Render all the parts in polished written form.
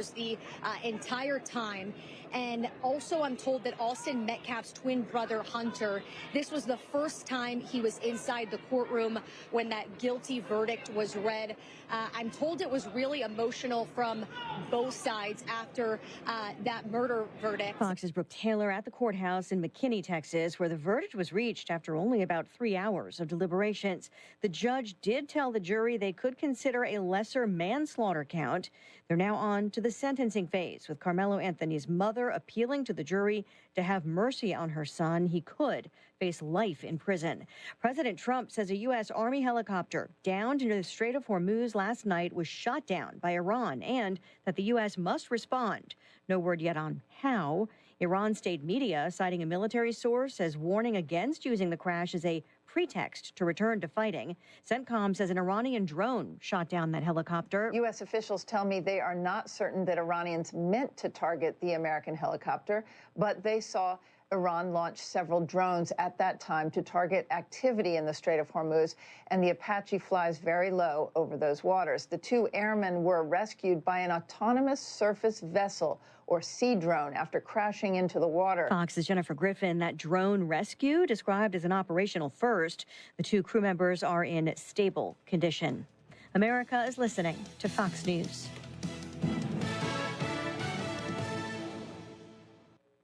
hours the entire time. And also, I'm told that Austin Metcalf's twin brother, Hunter, this was the first time he was inside the courtroom when that guilty verdict was read. I'm told it was really emotional from both sides after that murder verdict. Fox's Brooke Taylor at the courthouse in McKinney, Texas, where the verdict was reached after only about 3 hours of deliberations. The judge did tell the jury they could consider a lesser manslaughter count. They're now on to the sentencing phase, with Carmelo Anthony's mother appealing to the jury to have mercy on her son. He could face life in prison. President Trump says a U.S. Army helicopter downed near the Strait of Hormuz last night was shot down by Iran and that the U.S. must respond. No word yet on how. Iran state media, citing a military source, says warning against using the crash as a pretext to return to fighting. CENTCOM says an Iranian drone shot down that helicopter. U.S. officials tell me they are not certain that Iranians meant to target the American helicopter, but they saw Iran launch several drones at that time to target activity in the Strait of Hormuz, and the Apache flies very low over those waters. The two airmen were rescued by an autonomous surface vessel, or sea drone, after crashing into the water. Fox's Jennifer Griffin. That drone rescue, described as an operational first. The two crew members are in stable condition. America is listening to Fox News.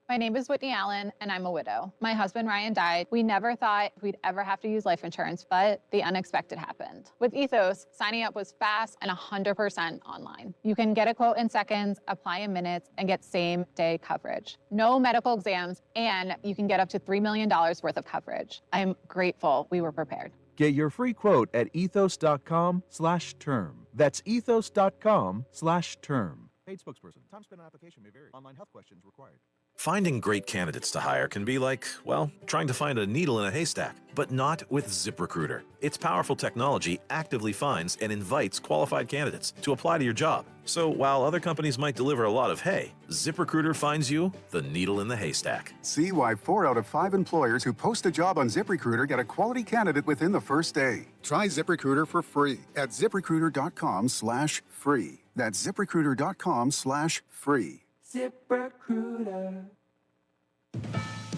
My name is Whitney Allen, and I'm a widow. My husband, Ryan, died. We never thought we'd ever have to use life insurance, but the unexpected happened. With Ethos, signing up was fast and 100% online. You can get a quote in seconds, apply in minutes, and get same-day coverage. No medical exams, and you can get up to $3 million worth of coverage. I'm grateful we were prepared. Get your free quote at ethos.com/term. That's ethos.com/term. Paid spokesperson. Time spent on application may vary. Online health questions required. Finding great candidates to hire can be like, well, trying to find a needle in a haystack, but not with ZipRecruiter. Its powerful technology actively finds and invites qualified candidates to apply to your job. So while other companies might deliver a lot of hay, ZipRecruiter finds you the needle in the haystack. See why 4 out of 5 employers who post a job on ZipRecruiter get a quality candidate within the first day. Try ZipRecruiter for free at ZipRecruiter.com/free. That's ZipRecruiter.com/free. ZipRecruiter.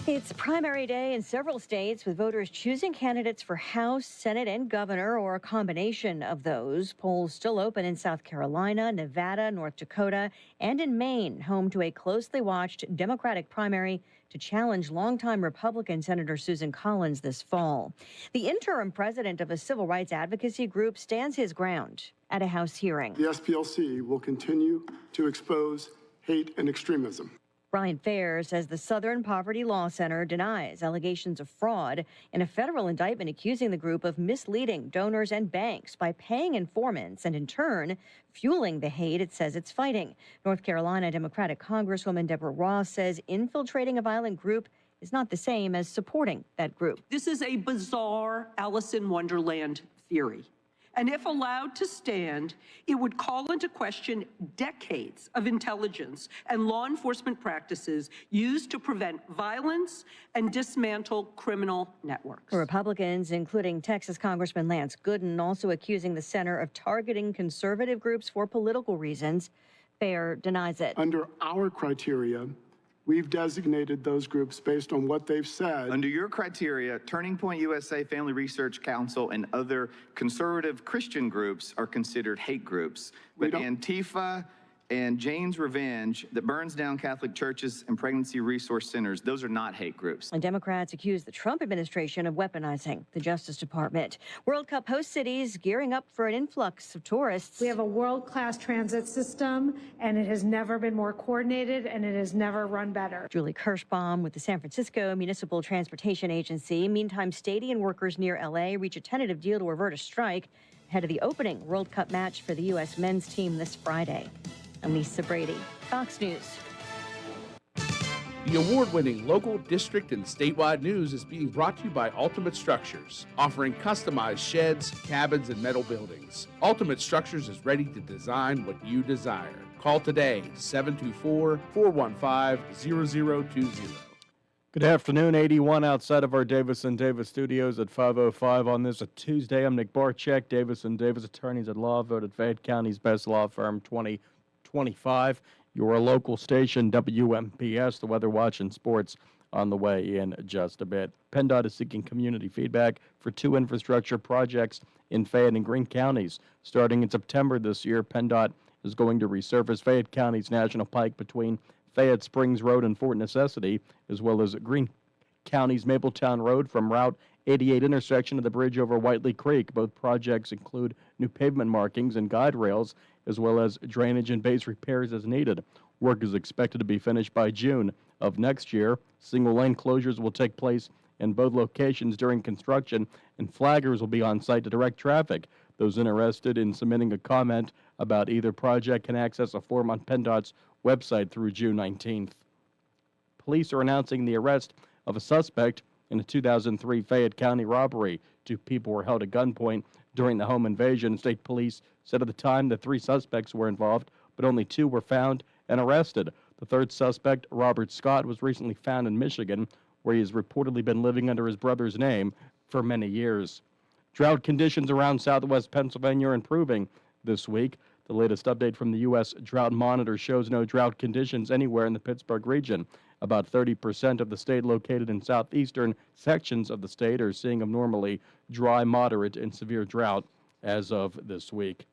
It's primary day in several states, with voters choosing candidates for House, Senate, and governor, or a combination of those. Polls still open in South Carolina, Nevada, North Dakota, and in Maine, home to a closely watched Democratic primary to challenge longtime Republican Senator Susan Collins this fall. The interim president of a civil rights advocacy group stands his ground at a House hearing. The SPLC will continue to expose hate and extremism. Brian Fair says the Southern Poverty Law Center denies allegations of fraud in a federal indictment accusing the group of misleading donors and banks by paying informants and, in turn, fueling the hate it says it's fighting. North Carolina Democratic Congresswoman Deborah Ross says infiltrating a violent group is not the same as supporting that group. This is a bizarre Alice in Wonderland theory. And if allowed to stand, it would call into question decades of intelligence and law enforcement practices used to prevent violence and dismantle criminal networks. Republicans, including Texas Congressman Lance Gooden, also accusing the center of targeting conservative groups for political reasons. Fair denies it. Under our criteria, we've designated those groups based on what they've said. Under your criteria, Turning Point USA, Family Research Council, and other conservative Christian groups are considered hate groups. But Antifa and Jane's Revenge, that burns down Catholic churches and pregnancy resource centers, those are not hate groups. And Democrats accuse the Trump administration of weaponizing the Justice Department. World Cup host cities gearing up for an influx of tourists. We have a world-class transit system, and it has never been more coordinated, and it has never run better. Julie Kirschbaum with the San Francisco Municipal Transportation Agency. Meantime, stadium workers near L.A. reach a tentative deal to avert a strike ahead of the opening World Cup match for the U.S. men's team this Friday. I'm Lisa Brady, Fox News. The award-winning local, district, and statewide news is being brought to you by Ultimate Structures, offering customized sheds, cabins, and metal buildings. Ultimate Structures is ready to design what you desire. Call today, 724-415-0020. Good afternoon, 81 outside of our Davis & Davis studios at 5:05 on this a Tuesday. I'm Nick Barczyk, Davis & Davis attorneys at law, voted Fayette County's best law firm 2020. 25. Your local station, WMPS, the Weather Watch and Sports on the way in just a bit. PennDOT is seeking community feedback for 2 infrastructure projects in Fayette and Greene counties. Starting in September this year, PennDOT is going to resurface Fayette County's National Pike between Fayette Springs Road and Fort Necessity, as well as Greene County's Mapletown Road from Route 88 intersection to the bridge over Whiteley Creek. Both projects include new pavement markings and guide rails, as well as drainage and base repairs as needed. Work is expected to be finished by June of next year. Single-lane closures will take place in both locations during construction, and flaggers will be on site to direct traffic. Those interested in submitting a comment about either project can access a form on PennDOT's website through June 19th. Police are announcing the arrest of a suspect in a 2003 Fayette County robbery. 2 people were held at gunpoint during the home invasion. State police said at the time that 3 suspects were involved, but only 2 were found and arrested. The 3rd suspect, Robert Scott, was recently found in Michigan, where he has reportedly been living under his brother's name for many years. Drought conditions around southwest Pennsylvania are improving this week. The latest update from the U.S. Drought Monitor shows no drought conditions anywhere in the Pittsburgh region. About 30% of the state located in southeastern sections of the state are seeing abnormally dry, moderate, and severe drought as of this week.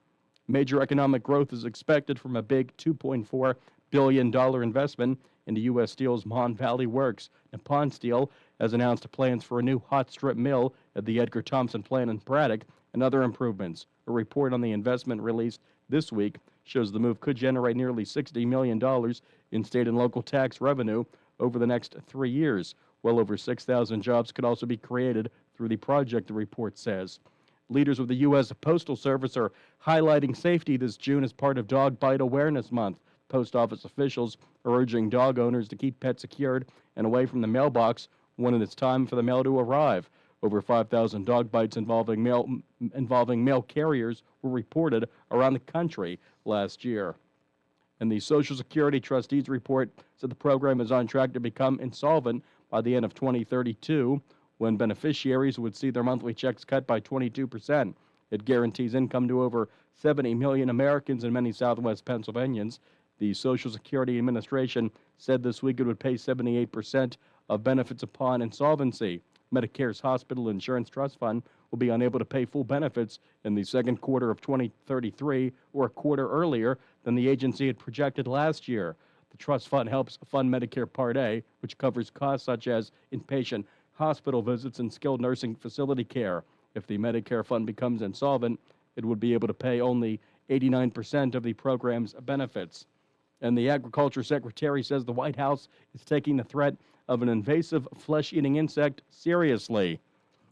Major economic growth is expected from a big $2.4 billion investment into U.S. Steel's Mon Valley Works. Nippon Steel has announced plans for a new hot strip mill at the Edgar Thompson plant in Braddock and other improvements. A report on the investment released this week shows the move could generate nearly $60 million in state and local tax revenue over the next 3 years. Well over 6,000 jobs could also be created through the project, the report says. Leaders of the U.S. Postal Service are highlighting safety this June as part of Dog Bite Awareness Month. Post office officials are urging dog owners to keep pets secured and away from the mailbox when it is time for the mail to arrive. Over 5,000 dog bites involving mail carriers were reported around the country last year. And the Social Security Trustees report said the program is on track to become insolvent by the end of 2032, when beneficiaries would see their monthly checks cut by 22%. It guarantees income to over 70 million Americans and many Southwest Pennsylvanians. The Social Security Administration said this week it would pay 78% of benefits upon insolvency. Medicare's Hospital Insurance Trust Fund will be unable to pay full benefits in the second quarter of 2033, or a quarter earlier than the agency had projected last year. The trust fund helps fund Medicare Part A, which covers costs such as inpatient hospital visits and skilled nursing facility care. If the Medicare fund becomes insolvent, it would be able to pay only 89% of the program's benefits. And the Agriculture Secretary says the White House is taking the threat of an invasive flesh-eating insect seriously.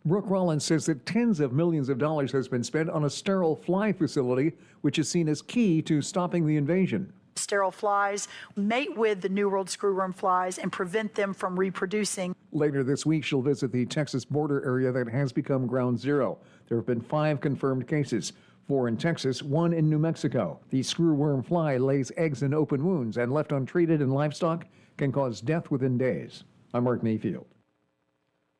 Brooke Rollins says that tens of millions of dollars has been spent on a sterile fly facility, which is seen as key to stopping the invasion. Sterile flies mate with the New World screwworm flies and prevent them from reproducing. Later this week, she'll visit the Texas border area that has become ground zero. There have been 5 confirmed cases, 4 in Texas, 1 in New Mexico. The screwworm fly lays eggs in open wounds and, left untreated in livestock, can cause death within days. I'm Mark Mayfield.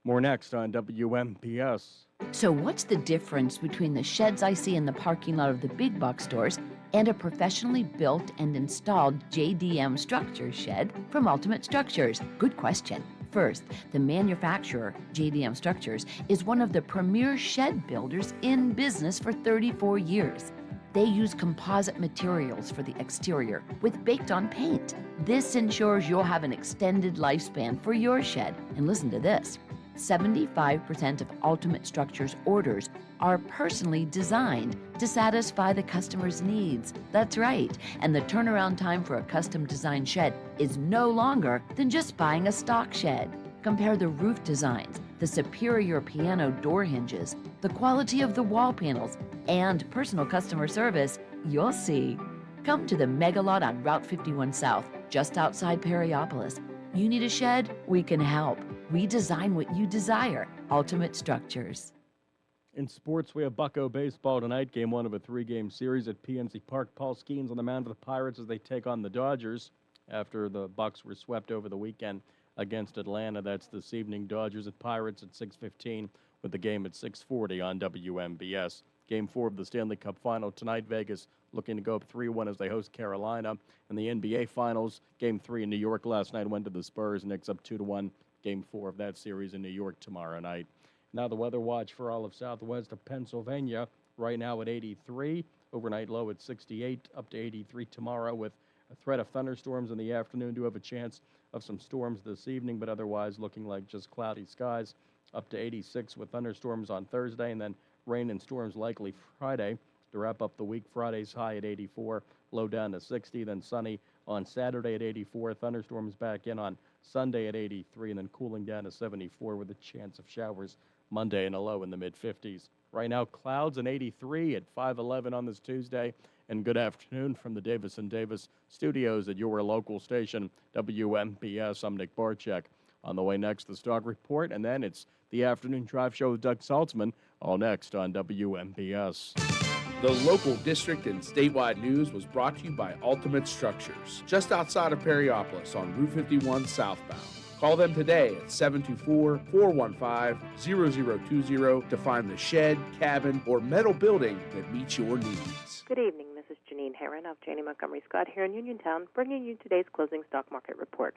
More next on WMPS. So what's the difference between the sheds I see in the parking lot of the big box stores and a professionally built and installed JDM structure shed from Ultimate Structures? Good question. First, the manufacturer, JDM Structures, is one of the premier shed builders in business for 34 years. They use composite materials for the exterior with baked-on paint. This ensures you'll have an extended lifespan for your shed. And listen to this. 75% of Ultimate Structures orders are personally designed to satisfy the customer's needs. That's right. And the turnaround time for a custom designed shed is no longer than just buying a stock shed. Compare the roof designs, the superior piano door hinges, the quality of the wall panels, and personal customer service. You'll see. Come to the Mega Lot on Route 51 South, just outside Perryopolis. You need a shed? We can help. We design what you desire. Ultimate Structures. In sports, we have Bucko baseball tonight, game 1 of a 3-game series at PNC Park. Paul Skeens on the mound for the Pirates as they take on the Dodgers after the Bucks were swept over the weekend against Atlanta. That's this evening. Dodgers at Pirates at 6:15 with the game at 6:40 on WMBS. Game 4 of the Stanley Cup Final tonight. Vegas looking to go up 3-1 as they host Carolina. In the NBA Finals, Game 3 in New York last night went to the Spurs. Knicks up 2-1. Game 4 of that series in New York tomorrow night. Now the weather watch for all of southwest of Pennsylvania. Right now at 83. Overnight low at 68, up to 83 tomorrow with a threat of thunderstorms in the afternoon. Do have a chance of some storms this evening, but otherwise looking like just cloudy skies. Up to 86 with thunderstorms on Thursday, and then rain and storms likely Friday. To wrap up the week, Friday's high at 84, low down to 60, then sunny on Saturday at 84. Thunderstorms back in on Sunday at 83, and then cooling down to 74 with a chance of showers Monday and a low in the mid-50s. Right now, clouds and 83 at 5:11 on this Tuesday. And good afternoon from the Davis & Davis studios at your local station, WMPS. I'm Nick Barczyk. On the way next, the Stock Report, and then it's the Afternoon Drive Show with Doug Saltzman, all next on WMPS. The local district and statewide news was brought to you by Ultimate Structures, just outside of Perryopolis on Route 51 southbound. Call them today at 724-415-0020 to find the shed, cabin, or metal building that meets your needs. Good evening. This is Janine Herron of Janney Montgomery Scott here in Uniontown, bringing you today's closing stock market report.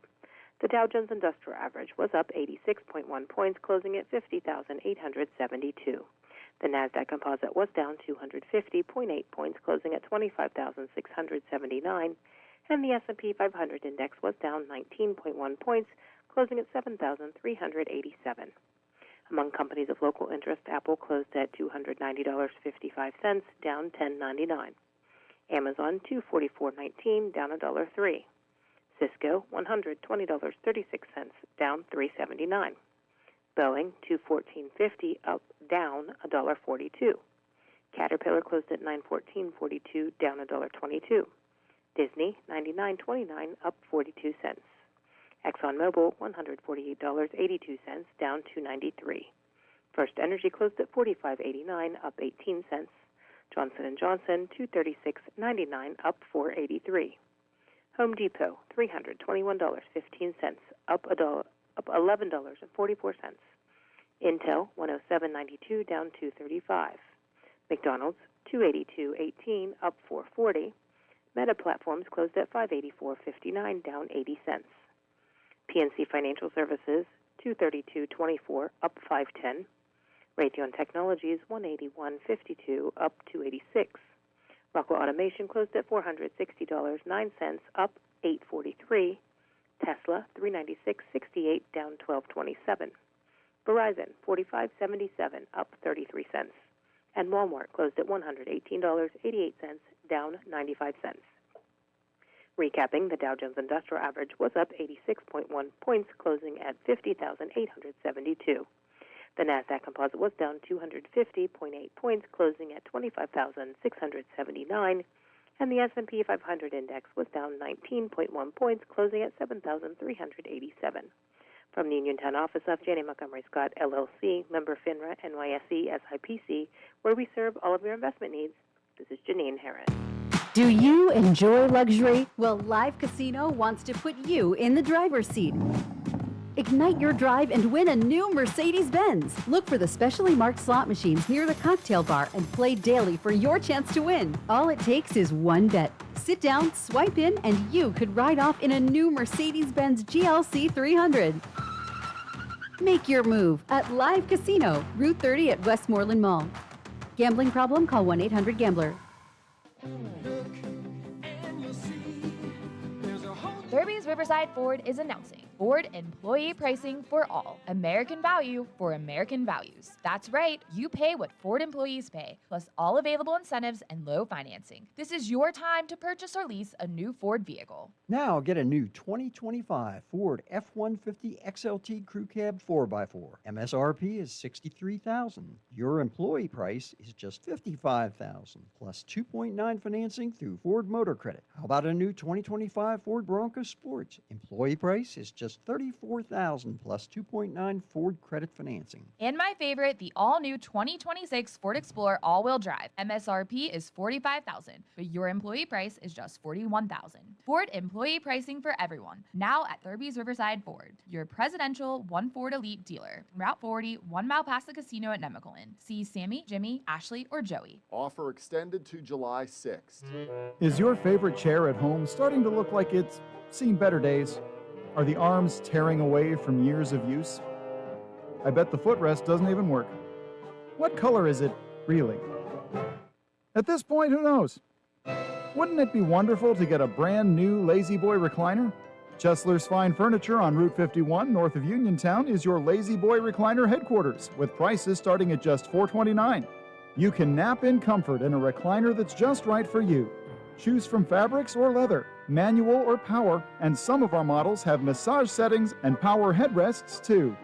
The Dow Jones Industrial Average was up 86.1 points, closing at 50,872. The Nasdaq Composite was down 250.8 points, closing at 25,679, and the S&P 500 index was down 19.1 points, closing at 7,387. Among companies of local interest, Apple closed at $290.55, down $10.99. Amazon $244.19, down $1.03. Cisco $120.36, down $3.79. Boeing $214.50, down $1.42. Caterpillar closed at $914.42, down $1.22. Disney $99.29, up 42 cents. ExxonMobil $148.82, down $2.93. First Energy closed at $45.89, up 18 cents. Johnson & Johnson $236.99, up $4.83. Home Depot $321.15, up $11.44. Intel $107.92, down $2.35. McDonald's $282.18, up $4.40. Meta Platforms closed at $584.59, down 80 cents. PNC Financial Services $232.24, up $5.10. Raytheon Technologies $181.52, up $2.86. Rockwell Automation closed at $460.09, up $8.43. Tesla $396.68, down $12.27. Verizon $45.77, up 33 cents. And Walmart closed at $118.88, down 95 cents. Recapping, the Dow Jones Industrial Average was up 86.1 points, closing at 50,872. The Nasdaq Composite was down 250.8 points, closing at 25,679, and the S&P 500 index was down 19.1 points, closing at 7,387. From the Uniontown office of Janney Montgomery Scott, LLC, member FINRA, NYSE, SIPC, where we serve all of your investment needs, this is Janine Herron. Do you enjoy luxury? Well, Live Casino wants to put you in the driver's seat. Ignite your drive and win a new Mercedes-Benz. Look for the specially marked slot machines near the cocktail bar and play daily for your chance to win. All it takes is one bet. Sit down, swipe in, and you could ride off in a new Mercedes-Benz GLC 300. Make your move at Live Casino, Route 30 at Westmoreland Mall. Gambling problem? Call 1-800-GAMBLER. Derby's Riverside Ford is announcing Ford employee pricing for all. American value for American values. That's right, you pay what Ford employees pay, plus all available incentives and low financing. This is your time to purchase or lease a new Ford vehicle. Now get a new 2025 Ford F-150 XLT Crew Cab 4x4. MSRP is $63,000. Your employee price is just $55,000, plus 2.9 financing through Ford Motor Credit. How about a new 2025 Ford Bronco Sports? Employee price is just just $34,000 plus 2.9 Ford credit financing. And my favorite, the all-new 2026 Ford Explorer all-wheel drive. MSRP is $45,000, but your employee price is just $41,000. Ford employee pricing for everyone. Now at Thurby's Riverside Ford, your presidential One Ford Elite dealer. Route 40, 1 mile past the casino at Nemacolin. See Sammy, Jimmy, Ashley, or Joey. Offer extended to July 6th. Is your favorite chair at home starting to look like it's seen better days? Are the arms tearing away from years of use? I bet the footrest doesn't even work. What color is it, really? At this point, who knows? Wouldn't it be wonderful to get a brand new Lazy Boy recliner? Chesler's Fine Furniture on Route 51 north of Uniontown is your Lazy Boy recliner headquarters, with prices starting at just $429. You can nap in comfort in a recliner that's just right for you. Choose from fabrics or leather, manual or power, and some of our models have massage settings and power headrests too.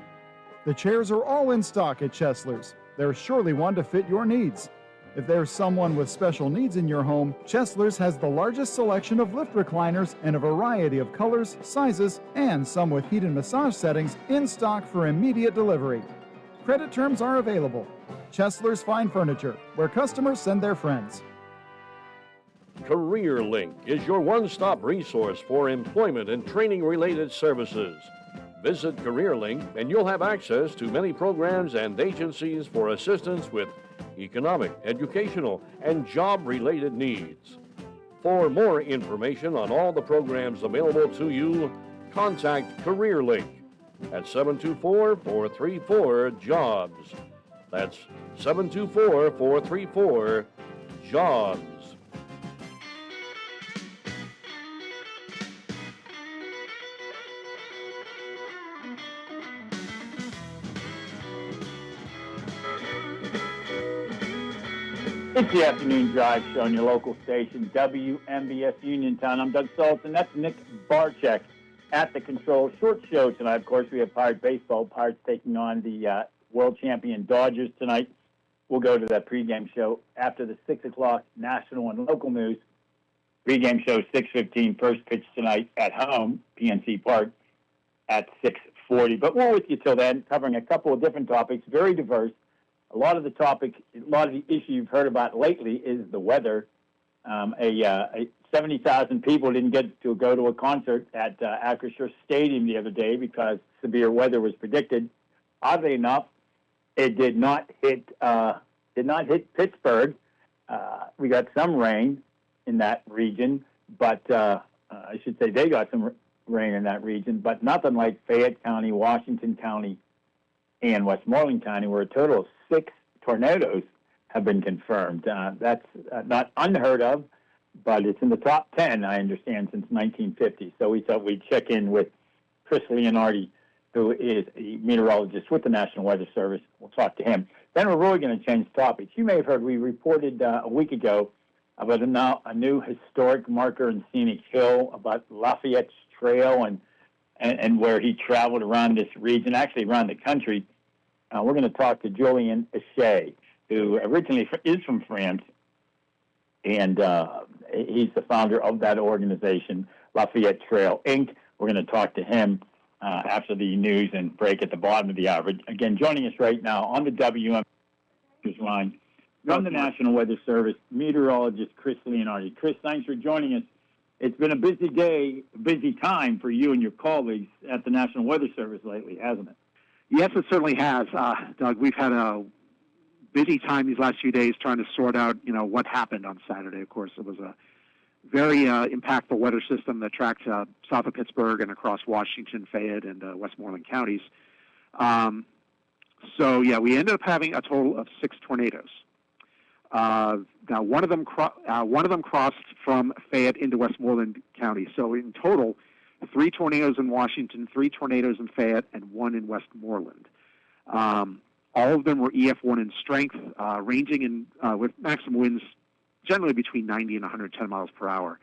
The chairs are all in stock at Chesler's. There's surely one to fit your needs. If there's someone with special needs in your home, Chesler's has the largest selection of lift recliners in a variety of colors, sizes, and some with heat and massage settings in stock for immediate delivery. Credit terms are available. Chesler's Fine Furniture, where customers send their friends. CareerLink is your one-stop resource for employment and training-related services. Visit CareerLink and you'll have access to many programs and agencies for assistance with economic, educational, and job-related needs. For more information on all the programs available to you, contact CareerLink at 724-434-JOBS. That's 724-434-JOBS. It's the Afternoon Drive Show on your local station, WMBS Uniontown. I'm Doug Saltzman. That's Nick Barczyk at the control. Short show tonight. Of course, we have Pirate Baseball. Pirates taking on the world champion Dodgers tonight. We'll go to that pregame show after the 6 o'clock national and local news. Pregame show 6:15. First pitch tonight at home, PNC Park, at 6:40. But we're with you till then, covering a couple of different topics, very diverse. A lot of the issue you've heard about lately is the weather. 70,000 people didn't get to go to a concert at Acrisure Stadium the other day because severe weather was predicted. Oddly enough, it did not hit Pittsburgh. We got some rain in that region, but I should say they got some rain in that region, but nothing like Fayette County, Washington County, and Westmoreland County, where a total of 6 tornadoes have been confirmed. That's not unheard of, but it's in the top 10, I understand, since 1950. So we thought we'd check in with Chris Leonardi, who is a meteorologist with the National Weather Service. We'll talk to him. Then we're really going to change topics. You may have heard we reported a week ago about a new historic marker in Scenic Hill, about Lafayette's Trail and where he traveled around this region, actually around the country. We're going to talk to Julian Hachet, who originally is from France, and he's the founder of that organization, Lafayette Trail, Inc. We're going to talk to him after the news and break at the bottom of the hour. Again, joining us right now on the WM line from the National Weather Service, meteorologist Chris Leonardi. Chris, thanks for joining us. It's been a busy day, busy time for you and your colleagues at the National Weather Service lately, hasn't it? Yes, it certainly has, Doug. We've had a busy time these last few days trying to sort out, what happened on Saturday. Of course, it was a very impactful weather system that tracked south of Pittsburgh and across Washington, Fayette, and Westmoreland counties. We ended up having a total of 6 tornadoes. Now, one of them crossed from Fayette into Westmoreland County. So in total, 3 tornadoes in Washington, 3 tornadoes in Fayette, and 1 in Westmoreland. All of them were EF1 in strength, ranging in with maximum winds generally between 90 and 110 miles per hour.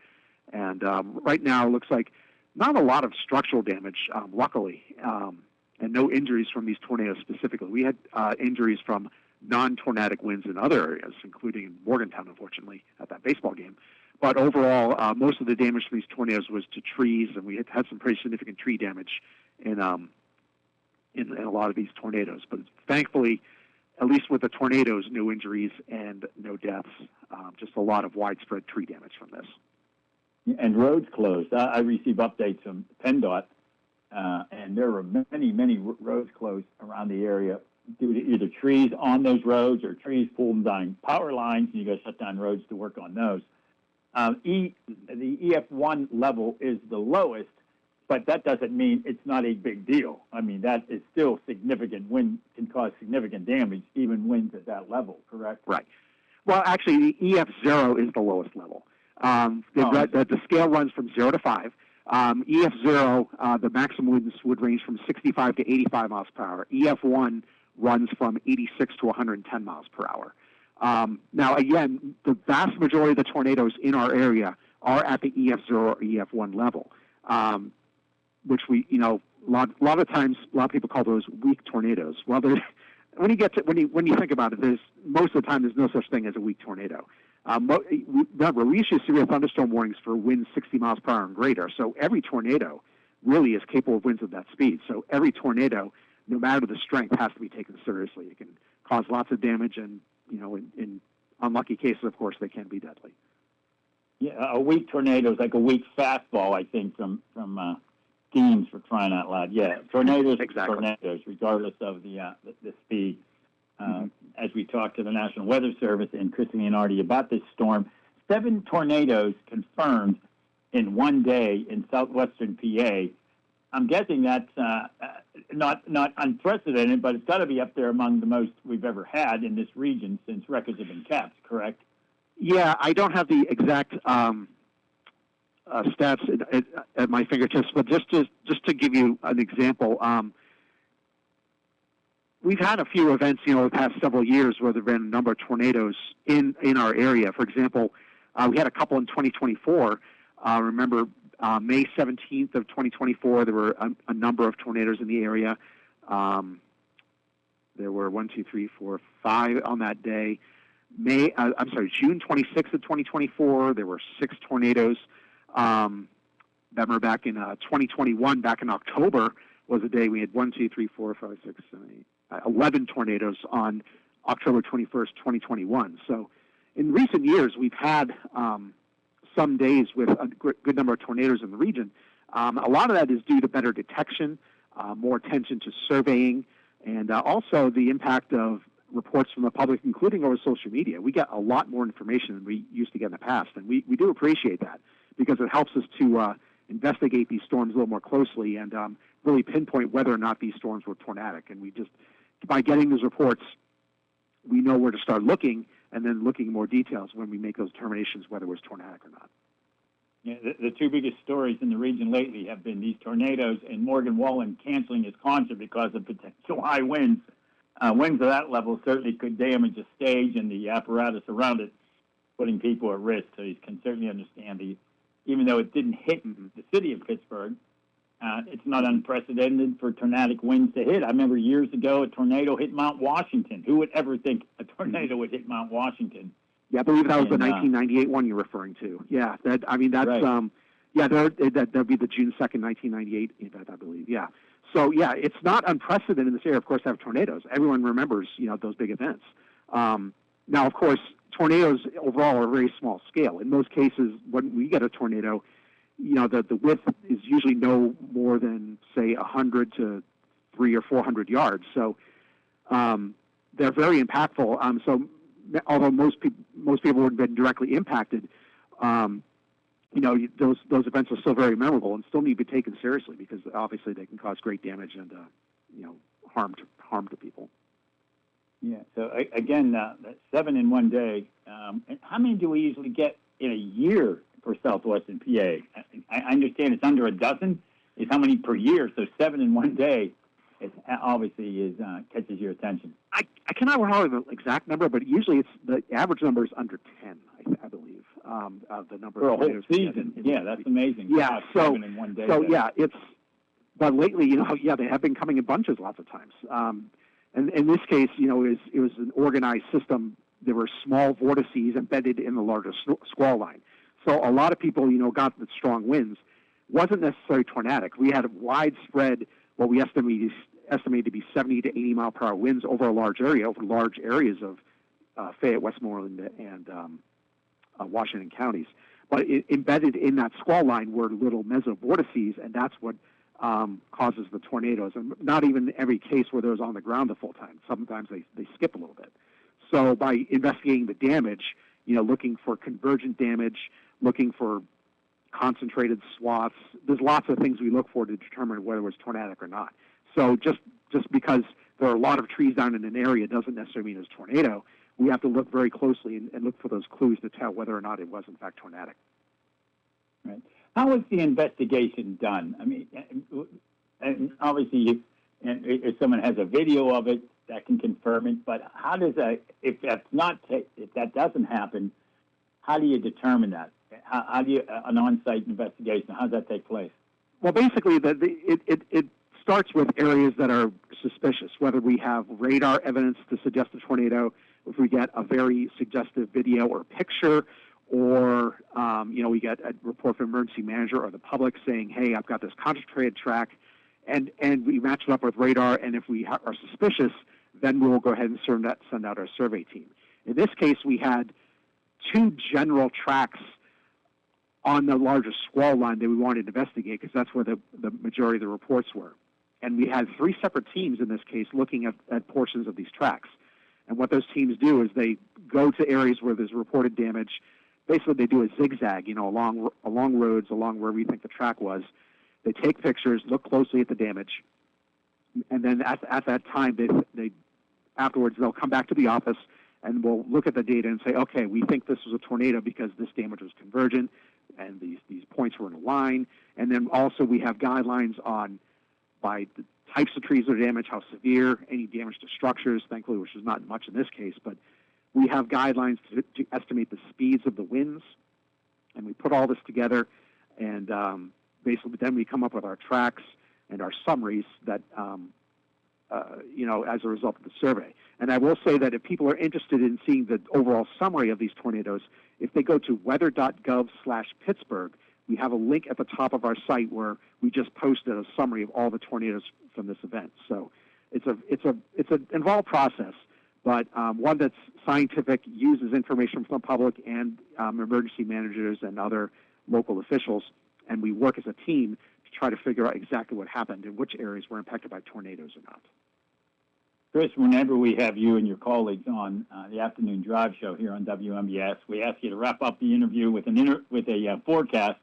And right now, it looks like not a lot of structural damage, luckily, and no injuries from these tornadoes specifically. We had injuries from non-tornadic winds in other areas, including in Morgantown, unfortunately, at that baseball game. But overall, most of the damage from these tornadoes was to trees, and we had some pretty significant tree damage in a lot of these tornadoes. But thankfully, at least with the tornadoes, no injuries and no deaths. Just a lot of widespread tree damage from this. And roads closed. I receive updates from PennDOT, and there were many roads closed around the area due to either trees on those roads or trees pulled down power lines, and you got to shut down roads to work on those. The EF1 level is the lowest, but that doesn't mean it's not a big deal. I mean, that is still significant. Wind can cause significant damage, even winds at that level, correct? Right. Well, actually, the EF0 is the lowest level. The scale runs from 0 to 5. EF0, the maximum winds would range from 65 to 85 miles per hour. EF1 runs from 86 to 110 miles per hour. Now, again, the vast majority of the tornadoes in our area are at the EF0 or EF1 level, which we, a lot of times, a lot of people call those weak tornadoes. Well, when you think about it, most of the time there's no such thing as a weak tornado. Remember, we issue severe thunderstorm warnings for winds 60 miles per hour and greater. So every tornado really is capable of winds of that speed. So every tornado, no matter the strength, has to be taken seriously. It can cause lots of damage, and in unlucky cases, of course, they can be deadly. Yeah, a weak tornado is like a weak fastball, I think, from teams, for crying out loud. Yeah, tornadoes, exactly. Tornadoes, regardless of the speed. As we talked to the National Weather Service and Chris Leonardi about this storm, 7 tornadoes confirmed in one day in southwestern PA. I'm guessing that's not unprecedented, but it's got to be up there among the most we've ever had in this region since records have been kept, correct? Yeah, I don't have the exact stats at my fingertips, but just to give you an example, we've had a few events, the past several years where there have been a number of tornadoes in our area. For example, we had a couple in 2024. Remember, May 17th of 2024, there were a number of tornadoes in the area. There were 5 on that day. June 26th of 2024, there were 6 tornadoes. Remember back in 2021, back in October, was a day we had 11 tornadoes on October 21st, 2021. So in recent years, we've had some days with a good number of tornadoes in the region. A lot of that is due to better detection, more attention to surveying, and also the impact of reports from the public, including over social media. We get a lot more information than we used to get in the past, and we do appreciate that because it helps us to investigate these storms a little more closely and really pinpoint whether or not these storms were tornadic. And we just, by getting those reports, we know where to start looking, and then looking in more details when we make those determinations whether it was tornadic or not. Yeah, the 2 biggest stories in the region lately have been these tornadoes and Morgan Wallen canceling his concert because of potential high winds. Winds of that level certainly could damage the stage and the apparatus around it, putting people at risk. So you can certainly understand even though it didn't hit the city of Pittsburgh, it's not unprecedented for tornadic winds to hit. I remember years ago a tornado hit Mount Washington. Who would ever think a tornado would hit Mount Washington? Yeah, I believe that was the 1998 one you're referring to. Yeah, that's right. That'd be the June 2nd, 1998 event, I believe. Yeah. So yeah, it's not unprecedented in this area, of course, to have tornadoes. Everyone remembers, those big events. Now, of course, tornadoes overall are a very small scale. In most cases, when we get a tornado, the width is usually no more than, say, 100 to 300 or 400 yards. So they're very impactful. So although most people wouldn't have been directly impacted, those events are still very memorable and still need to be taken seriously because obviously they can cause great damage and harm to people. Yeah. So again, 7 in one day. How many do we usually get in a year for southwestern PA? I understand it's under a dozen. Is how many per year? So 7 in one day, obviously catches your attention. I cannot recall the exact number, but usually the average number is under 10, I believe. The number for of a whole season. Yeah, that's amazing. Yeah. So 7 in one day. So yeah, but lately, they have been coming in bunches lots of times. And in this case, it was an organized system. There were small vortices embedded in the larger squall line. So a lot of people, got the strong winds. Wasn't necessarily tornadic. We had widespread, what we estimate to be 70 to 80 mile per hour winds over a large area, over large areas of Fayette, Westmoreland, and Washington counties. But embedded in that squall line were little mesovortices, and that's what causes the tornadoes. And not even every case where they're on the ground the full time. Sometimes they skip a little bit. So by investigating the damage, looking for convergent damage, looking for concentrated swaths, there's lots of things we look for to determine whether it was tornadic or not. So just because there are a lot of trees down in an area doesn't necessarily mean it's tornado. We have to look very closely and look for those clues to tell whether or not it was in fact tornadic. Right. How was the investigation done? I mean, and obviously, if someone has a video of it, that can confirm it. But how does that? If that doesn't happen, how do you determine that? How do you an on-site investigation? How does that take place? Well, basically, it starts with areas that are suspicious. Whether we have radar evidence to suggest a tornado, if we get a very suggestive video or picture, or we get a report from emergency manager or the public saying, "Hey, I've got this concentrated track," and we match it up with radar. And if we are suspicious, then we will go ahead and send out our survey team. In this case, we had two general tracks on the largest squall line that we wanted to investigate because that's where the majority of the reports were. And we had three separate teams in this case looking at portions of these tracks. And what those teams do is they go to areas where there's reported damage. Basically, they do a zigzag, along roads, along where we think the track was. They take pictures, look closely at the damage, and then at that time, they afterwards they'll come back to the office and we'll look at the data and say, okay, we think this was a tornado because this damage was convergent and these points were in a line. And then also we have guidelines by the types of trees that are damaged, how severe, any damage to structures, thankfully, which is not much in this case, but we have guidelines to estimate the speeds of the winds, and we put all this together, and basically then we come up with our tracks and our summaries that, as a result of the survey. And I will say that if people are interested in seeing the overall summary of these tornadoes, if they go to weather.gov/Pittsburgh, we have a link at the top of our site where we just posted a summary of all the tornadoes from this event. So it's an involved process, but one that's scientific, uses information from the public and emergency managers and other local officials, and we work as a team to try to figure out exactly what happened and which areas were impacted by tornadoes or not. Chris, whenever we have you and your colleagues on the afternoon drive show here on WMBS, we ask you to wrap up the interview with a forecast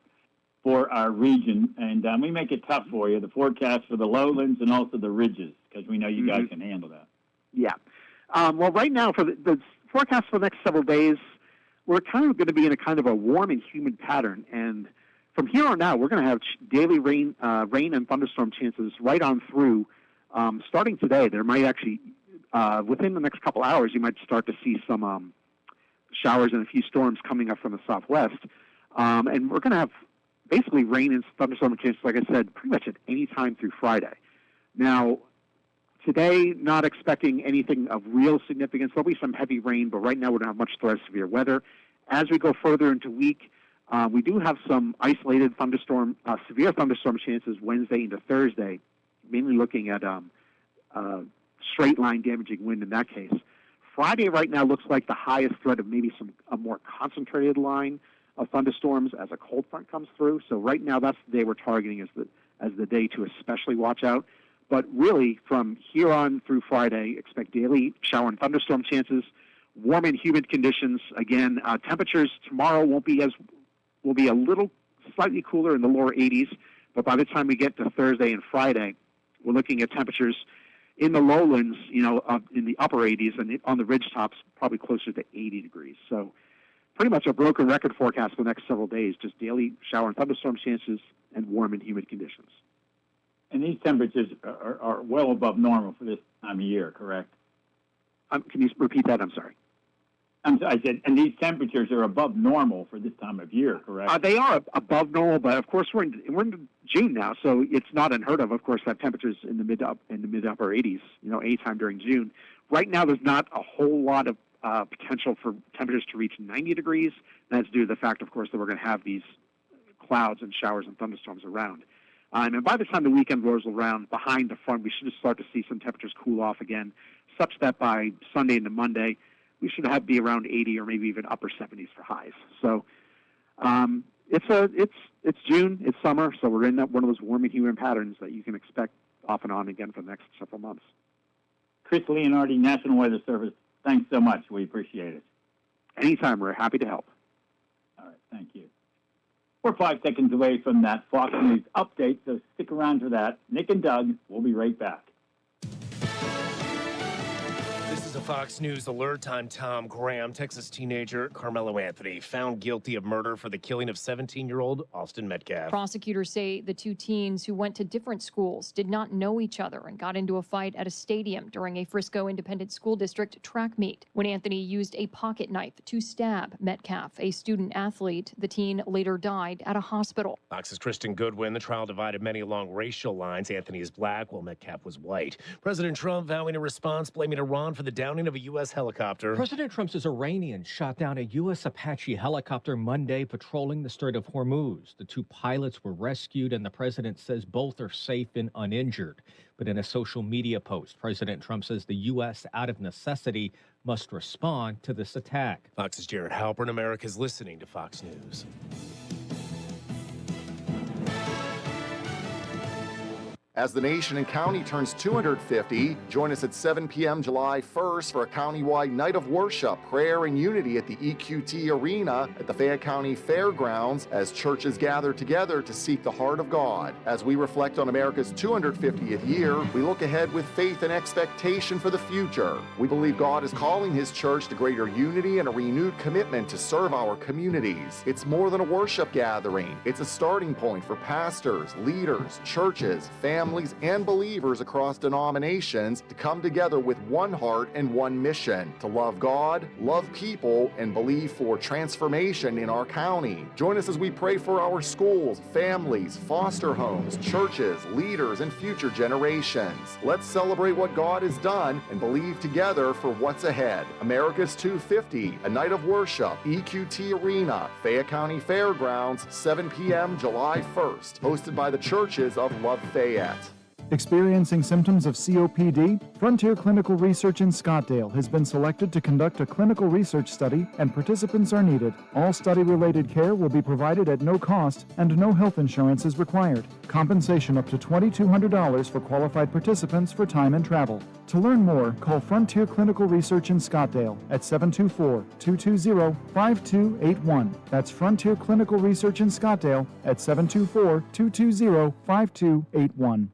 for our region, and we make it tough for you, the forecast for the lowlands and also the ridges, because we know you guys can handle that. Yeah. Well, right now, for the forecast for the next several days, we're kind of going to be in a kind of a warm and humid pattern, and from here on out, we're going to have daily rain and thunderstorm chances right on through. Starting today, there might actually, within the next couple hours, you might start to see some showers and a few storms coming up from the southwest. And we're going to have basically rain and thunderstorm chances, like I said, pretty much at any time through Friday. Now, today, not expecting anything of real significance. There'll be some heavy rain, but right now we don't have much threat of severe weather. As we go further into week, we do have some isolated severe thunderstorm chances Wednesday into Thursday, mainly looking at straight line damaging wind in that case. Friday right now looks like the highest threat of maybe a more concentrated line of thunderstorms as a cold front comes through. So right now that's the day we're targeting as the day to especially watch out. But really, from here on through Friday, expect daily shower and thunderstorm chances, warm and humid conditions. Again, temperatures tomorrow will be a little slightly cooler in the lower 80s, but by the time we get to Thursday and Friday, we're looking at temperatures in the lowlands, in the upper 80s, and on the ridge tops, probably closer to 80 degrees. So pretty much a broken record forecast for the next several days, just daily shower and thunderstorm chances and warm and humid conditions. And these temperatures are well above normal for this time of year, correct? Can you repeat that? I'm sorry. I said, and these temperatures are above normal for this time of year, correct? They are above normal, but of course we're in June now, so it's not unheard of course, to have temperatures in the mid upper 80s, anytime during June. Right now, there's not a whole lot of potential for temperatures to reach 90 degrees. That's due to the fact, of course, that we're going to have these clouds and showers and thunderstorms around. And by the time the weekend rolls around, behind the front, we should start to see some temperatures cool off again, such that by Sunday into Monday, we should be around 80 or maybe even upper 70s for highs. So it's June, it's summer, so we're in one of those warming, humid patterns that you can expect off and on again for the next several months. Chris Leonardi, National Weather Service, thanks so much. We appreciate it. Anytime, we're happy to help. All right, thank you. We're 5 seconds away from that Fox News update, so stick around for that. Nick and Doug will be right back. This is a Fox News alert. I'm Tom Graham. Texas teenager Carmelo Anthony found guilty of murder for the killing of 17-year-old Austin Metcalf. Prosecutors say the two teens who went to different schools did not know each other and got into a fight at a stadium during a Frisco Independent School District track meet. When Anthony used a pocket knife to stab Metcalf, a student athlete, the teen later died at a hospital. Fox's Kristen Goodwin. The trial divided many along racial lines. Anthony is black, while Metcalf was white. President Trump vowing a response, blaming Iran for the downing of a U.S. helicopter. President Trump says Iranians shot down a U.S. Apache helicopter Monday patrolling the Strait of Hormuz. The two pilots were rescued, and the president says both are safe and uninjured. But in a social media post, President Trump says the U.S., out of necessity, must respond to this attack. Fox's Jared Halpern. America's listening to Fox News. As the nation and county turns 250, join us at 7 p.m. July 1st for a countywide night of worship, prayer, and unity at the EQT Arena at the Fayette County Fairgrounds as churches gather together to seek the heart of God. As we reflect on America's 250th year, we look ahead with faith and expectation for the future. We believe God is calling His church to greater unity and a renewed commitment to serve our communities. It's more than a worship gathering. It's a starting point for pastors, leaders, churches, families, and believers across denominations to come together with one heart and one mission: to love God, love people, and believe for transformation in our county. Join us as we pray for our schools, families, foster homes, churches, leaders, and future generations. Let's celebrate what God has done and believe together for what's ahead. America's 250, a night of worship, EQT Arena, Fayette County Fairgrounds, 7 p.m. July 1st, hosted by the Churches of Love Fayette. Experiencing symptoms of COPD? Frontier Clinical Research in Scottsdale has been selected to conduct a clinical research study, and participants are needed. All study-related care will be provided at no cost, and no health insurance is required. Compensation up to $2,200 for qualified participants for time and travel. To learn more, call Frontier Clinical Research in Scottsdale at 724-220-5281. That's Frontier Clinical Research in Scottsdale at 724-220-5281.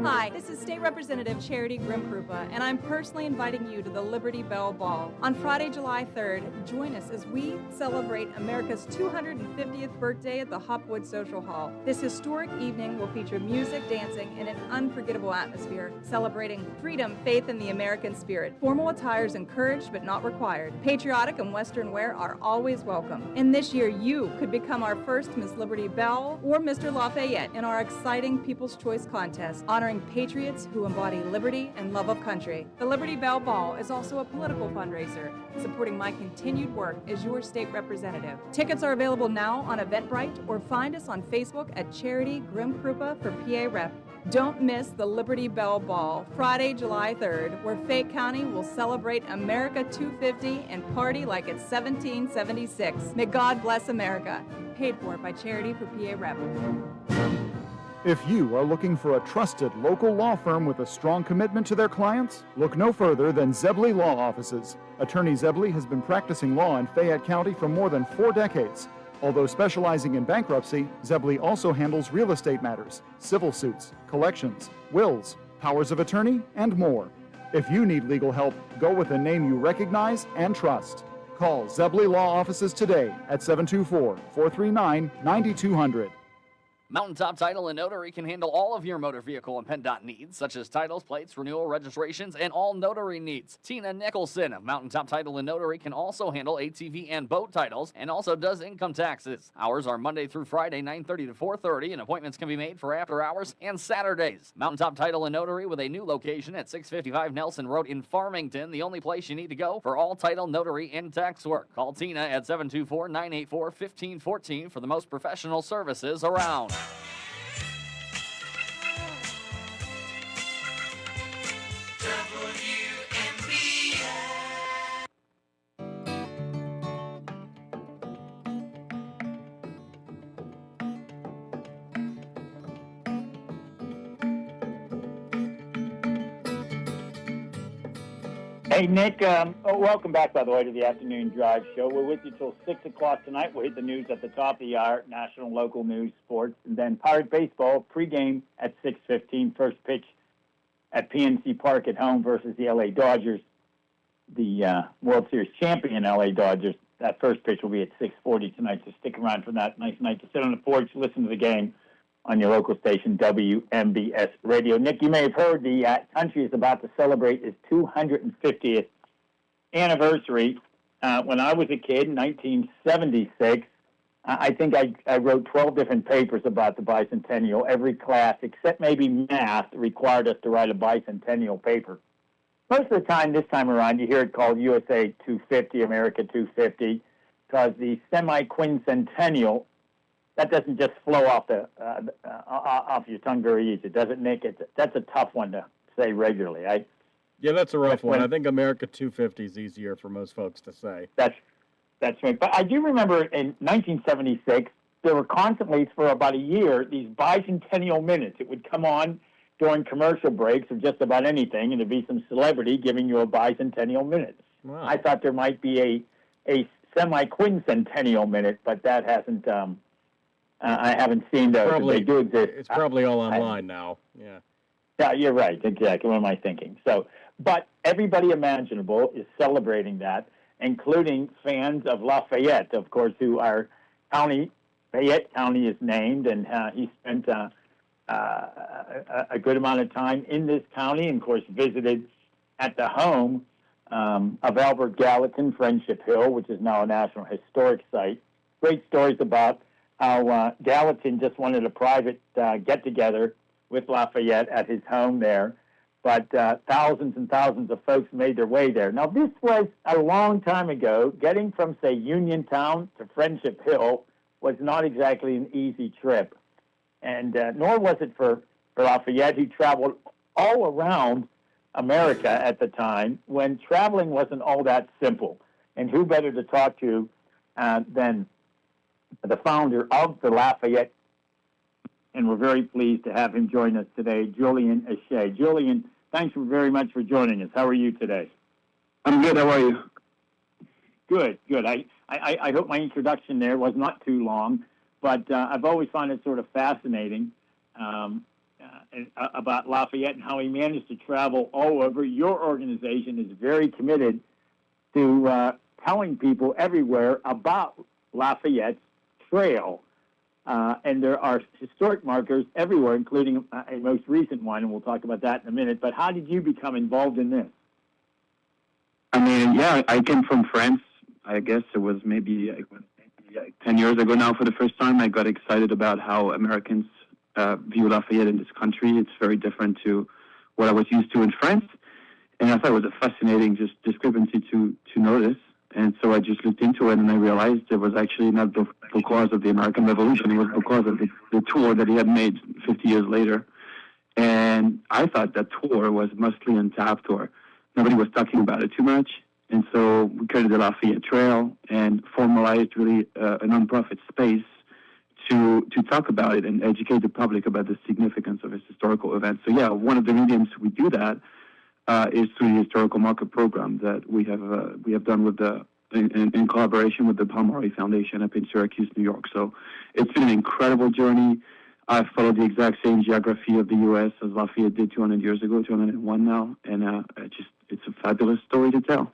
Hi, this is State Representative Charity Grim-Krupa, and I'm personally inviting you to the Liberty Bell Ball. On Friday, July 3rd, join us as we celebrate America's 250th birthday at the Hopwood Social Hall. This historic evening will feature music, dancing, and an unforgettable atmosphere, celebrating freedom, faith, and the American spirit. Formal attire is encouraged but not required. Patriotic and Western wear are always welcome. And this year, you could become our first Miss Liberty Bell or Mr. Lafayette in our exciting People's Choice Contest, honoring patriots who embody liberty and love of country. The Liberty Bell Ball is also a political fundraiser, supporting my continued work as your state representative. Tickets are available now on Eventbrite, or find us on Facebook at Charity Grim-Krupa for PA Rep. Don't miss the Liberty Bell Ball, Friday, July 3rd, where Fayette County will celebrate America 250 and party like it's 1776. May God bless America. Paid for by Charity for PA Rep. If you are looking for a trusted local law firm with a strong commitment to their clients, look no further than Zebley Law Offices. Attorney Zebley has been practicing law in Fayette County for more than 4 decades. Although specializing in bankruptcy, Zebley also handles real estate matters, civil suits, collections, wills, powers of attorney, and more. If you need legal help, go with a name you recognize and trust. Call Zebley Law Offices today at 724-439-9200. Mountaintop Title and Notary can handle all of your motor vehicle and PennDOT needs, such as titles, plates, renewal, registrations, and all notary needs. Tina Nicholson of Mountaintop Title and Notary can also handle ATV and boat titles, and also does income taxes. Hours are Monday through Friday, 9:30 to 4:30, and appointments can be made for after hours and Saturdays. Mountaintop Title and Notary with a new location at 655 Nelson Road in Farmington, the only place you need to go for all title, notary, and tax work. Call Tina at 724-984-1514 for the most professional services around. Hey, Nick, welcome back, by the way, to the Afternoon Drive Show. We're with you till 6 o'clock tonight. We'll hit the news at the top of the hour, national, local news, sports, and then Pirate Baseball pregame at 6:15, first pitch at PNC Park at home versus the L.A. Dodgers, the World Series champion L.A. Dodgers. That first pitch will be at 6:40 tonight, so stick around for that. Nice night to sit on the porch, listen to the game on your local station, WMBS Radio. Nick, you may have heard the country is about to celebrate its 250th anniversary. When I was a kid in 1976, I think I wrote 12 different papers about the bicentennial. Every class, except maybe math, required us to write a bicentennial paper. Most of the time, this time around, you hear it called USA 250, America 250, because the semi-quincentennial, that doesn't just flow off off your tongue very easy, does it, Nick? That's a tough one to say regularly. Yeah, that's a rough one. I think America 250 is easier for most folks to say. That's right. But I do remember in 1976, there were constantly, for about a year, these bicentennial minutes. It would come on during commercial breaks of just about anything, and there'd be some celebrity giving you a bicentennial minute. Wow. I thought there might be a semi-quincentennial minute, but that hasn't... I haven't seen those. They do exist. It's probably all online now. Yeah. Yeah, you're right. Exactly. What am I thinking? So, but everybody imaginable is celebrating that, including fans of Lafayette, of course, who our Fayette County is named, and he spent a good amount of time in this county, and of course visited at the home of Albert Gallatin, Friendship Hill, which is now a National Historic Site. Great stories about how Gallatin just wanted a private get-together with Lafayette at his home there, but thousands and thousands of folks made their way there. Now, this was a long time ago. Getting from, say, Uniontown to Friendship Hill was not exactly an easy trip, and nor was it for Lafayette. He traveled all around America at the time when traveling wasn't all that simple. And who better to talk to than the founder of the Lafayette, and we're very pleased to have him join us today, Julian Ashay. Julian, thanks very much for joining us. How are you today? I'm good. How are you? Good, good. I hope my introduction there was not too long, but I've always found it sort of fascinating about Lafayette and how he managed to travel all over. Your organization is very committed to telling people everywhere about Lafayette's trail, and there are historic markers everywhere, including a most recent one, and we'll talk about that in a minute. But how did you become involved in this? I mean, yeah, I came from France. I guess it was maybe 10 years ago now for the first time. I got excited about how Americans view Lafayette in this country. It's very different to what I was used to in France. And I thought it was a fascinating just discrepancy to notice. And so I just looked into it, and I realized it was actually not because of the American Revolution. It was because of the tour that he had made 50 years later. And I thought that tour was mostly untapped, or nobody was talking about it too much. And so we created the Lafayette Trail and formalized really a nonprofit space to talk about it and educate the public about the significance of its historical events. So yeah, one of the mediums we do that is through the historical marker program that we have done with in collaboration with the Palmari Foundation up in Syracuse, New York. So it's been an incredible journey. I followed the exact same geography of the U.S. as Lafayette did 200 years ago, 201 now, and it's a fabulous story to tell.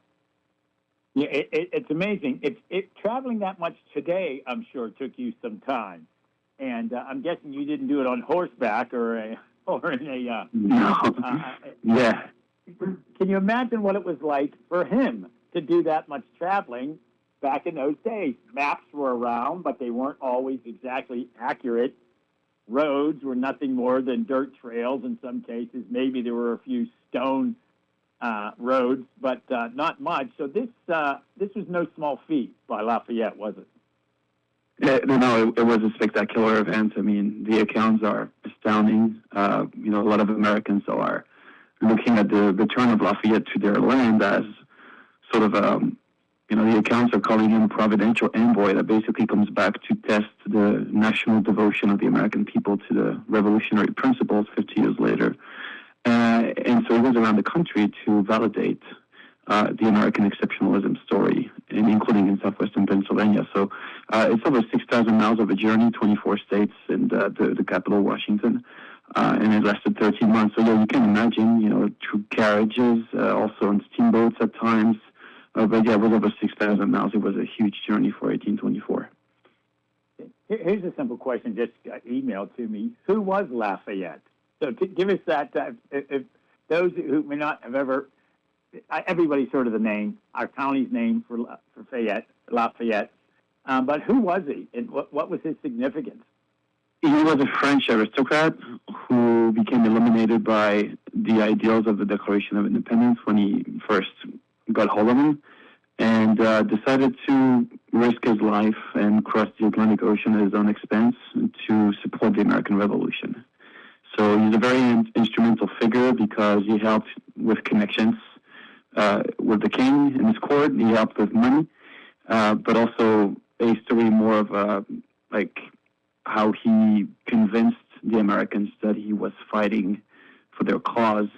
Yeah, it's amazing. Traveling that much today, I'm sure, took you some time, and I'm guessing you didn't do it on horseback or in a. No. Yeah. Can you imagine what it was like for him to do that much traveling back in those days? Maps were around, but they weren't always exactly accurate. Roads were nothing more than dirt trails in some cases. Maybe there were a few stone roads, but not much. So this was no small feat by Lafayette, was it? Yeah, no, it was a spectacular event. I mean, the accounts are astounding. A lot of Americans are looking at the return of Lafayette to their land as sort of, the accounts are calling him a providential envoy that basically comes back to test the national devotion of the American people to the revolutionary principles 50 years later. And so he goes around the country to validate the American exceptionalism story, and including in southwestern Pennsylvania. So it's over 6,000 miles of a journey, 24 states, and the capital, Washington. And it lasted 13 months. So yeah, you can imagine, through carriages, also on steamboats at times. But yeah, it was over 6,000 miles. It was a huge journey for 1824. Here's a simple question just emailed to me. Who was Lafayette? So give us that. If those who may not have ever, everybody's heard of the name, our county's name for Fayette, Lafayette. But who was he, and what was his significance? He was a French aristocrat who became illuminated by the ideals of the Declaration of Independence when he first got hold of them, and decided to risk his life and cross the Atlantic Ocean at his own expense to support the American Revolution. So he's a very instrumental figure because he helped with connections with the king and his court. He helped with money, but also a story more of how he convinced the Americans that he was fighting for their cause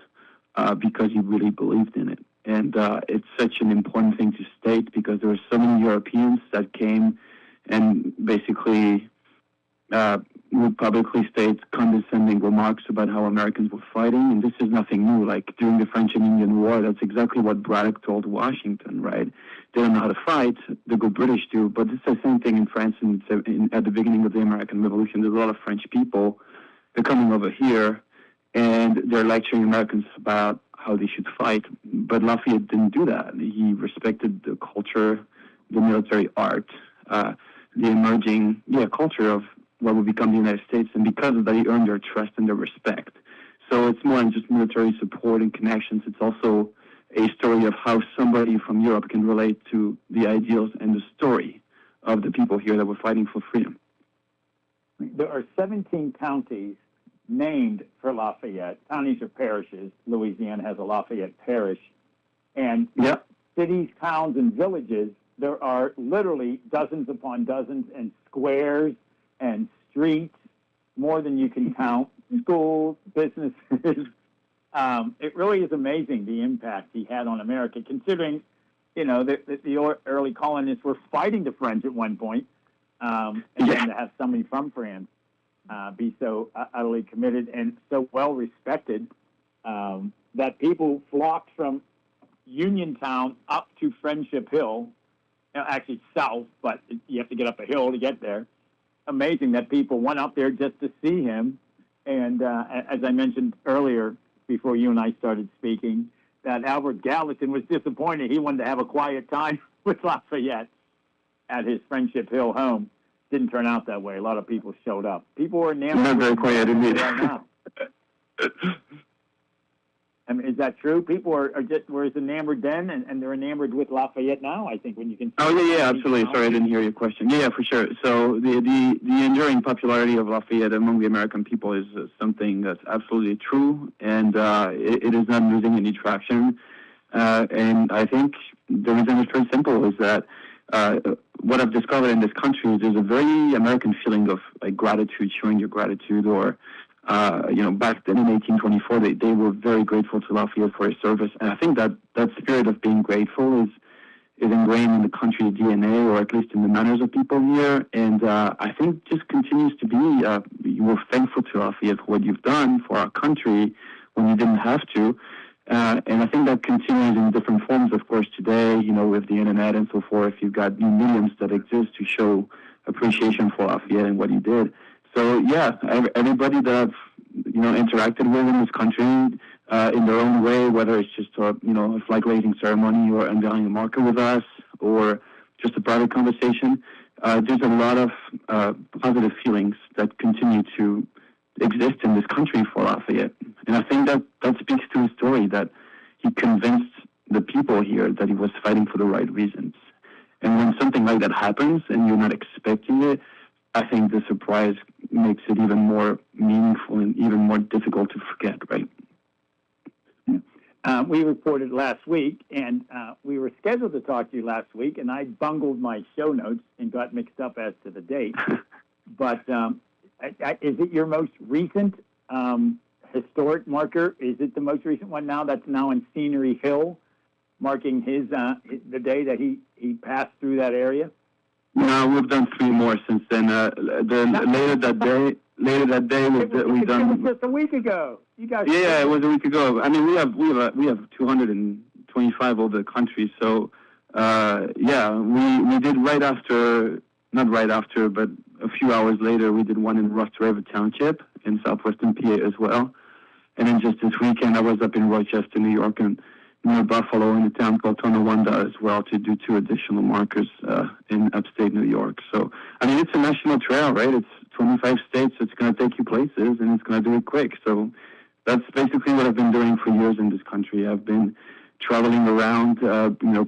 because he really believed in it. And it's such an important thing to state because there were so many Europeans that came and basically would publicly state condescending remarks about how Americans were fighting. And this is nothing new. Like during the French and Indian War, that's exactly what Braddock told Washington, right? They don't know how to fight. The good British do. But it's the same thing in France at the beginning of the American Revolution. There's a lot of French people. They're coming over here, and they're lecturing Americans about how they should fight. But Lafayette didn't do that. He respected the culture, the military art, the emerging culture of what would become the United States. And because of that, he earned their trust and their respect. So it's more than just military support and connections. It's also a story of how somebody from Europe can relate to the ideals and the story of the people here that were fighting for freedom. There are 17 counties named for Lafayette. Counties are parishes. Louisiana has a Lafayette parish. And cities, towns, and villages, there are literally dozens upon dozens and squares and streets, more than you can count, schools, businesses. It really is amazing the impact he had on America, considering, the early colonists were fighting the French at one point, and then to have somebody from France be so utterly committed and so well respected that people flocked from Uniontown up to Friendship Hill, actually south, but you have to get up a hill to get there. Amazing that people went up there just to see him. And as I mentioned earlier, before you and I started speaking, that Albert Gallatin was disappointed. He wanted to have a quiet time with Lafayette at his Friendship Hill home. Didn't turn out that way. A lot of people showed up. People were enamored. Not very quiet indeed. Right now. I mean, is that true? People were as enamored then, and they're enamored with Lafayette now, I think, when you can... Oh, yeah, absolutely. Sorry, I didn't hear your question. Yeah, for sure. So the enduring popularity of Lafayette among the American people is something that's absolutely true, and it is not losing any traction. And I think the reason is very simple, is that what I've discovered in this country is there's a very American feeling of gratitude, showing your gratitude, or back then in 1824, they were very grateful to Lafayette for his service. And I think that spirit of being grateful is ingrained in the country's DNA, or at least in the manners of people here. And I think just continues to be, you were thankful to Lafayette for what you've done for our country when you didn't have to. And I think that continues in different forms, of course, today, with the internet and so forth. You've got new mediums that exist to show appreciation for Lafayette and what he did. So, yeah, everybody that I've, interacted with in this country in their own way, whether it's just, a flag-raising ceremony or unveiling a marker with us or just a private conversation, there's a lot of positive feelings that continue to exist in this country for Lafayette. And I think that speaks to his story, that he convinced the people here that he was fighting for the right reasons. And when something like that happens and you're not expecting it, I think the surprise makes it even more meaningful and even more difficult to forget, right? We reported last week, and we were scheduled to talk to you last week, and I bungled my show notes and got mixed up as to the date. But is it your most recent historic marker? Is it the most recent one now that's now in Scenery Hill? marking the day that he passed through that area? No, we've done 3 more since then. Later that day, we've done. It was just a week ago. You guys. Yeah, it was a week ago. I mean, we have 225 over the country. So, we did not right after, but a few hours later, we did one in Ross River Township in southwestern PA as well. And then just this weekend, I was up in Rochester, New York, and near Buffalo in a town called Tonawanda as well to do 2 additional markers in upstate New York. So, I mean, it's a national trail, right? It's 25 states. So it's going to take you places, and it's going to do it quick. So that's basically what I've been doing for years in this country. I've been traveling around,